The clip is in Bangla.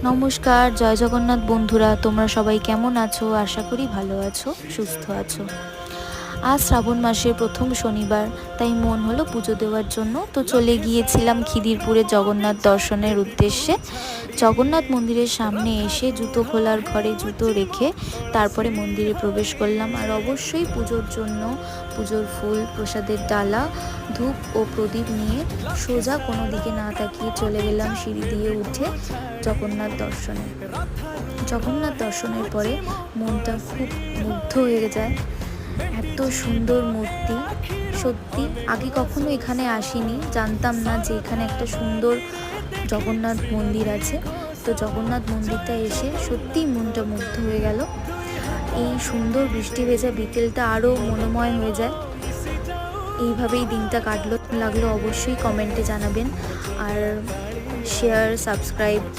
নমস্কার, জয় জগন্নাথ বন্ধুরা। তোমরা সবাই কেমন আছো? আশা করি ভালো আছো, সুস্থ আছো। আজ শ্রাবণ মাসের প্রথম শনিবার, তাই মন হলো পুজো দেওয়ার জন্য। তো চলে গিয়েছিলাম খিদিরপুরে জগন্নাথ দর্শনের উদ্দেশ্যে। জগন্নাথ মন্দিরের সামনে এসে জুতো খোলার ঘরে জুতো রেখে তারপরে মন্দিরে প্রবেশ করলাম। আর অবশ্যই পুজোর জন্য পুজোর ফুল, প্রসাদের ডালা, ধূপ ও প্রদীপ নিয়ে সোজা কোনো দিকে না তাকিয়ে চলে গেলাম সিঁড়ি দিয়ে উঠে জগন্নাথ দর্শনে। জগন্নাথ দর্শনের পরে মনটা খুব মুগ্ধ হয়ে যায়। এত সুন্দর মূর্তি, সত্যি আগে কখনো এখানে আসিনি, জানতাম না যে এখানে একটা সুন্দর জগন্নাথ মন্দির আছে। তো জগন্নাথ মন্দিরটা এসে সত্যিই মনটা মুগ্ধ হয়ে গেল। এই সুন্দর বৃষ্টি ভেজা বিকেলটা আরও মনোময় হয়ে যায়। এইভাবেই দিনটা কাটলো, লাগলো অবশ্যই কমেন্টে জানাবেন। আর শেয়ার, সাবস্ক্রাইব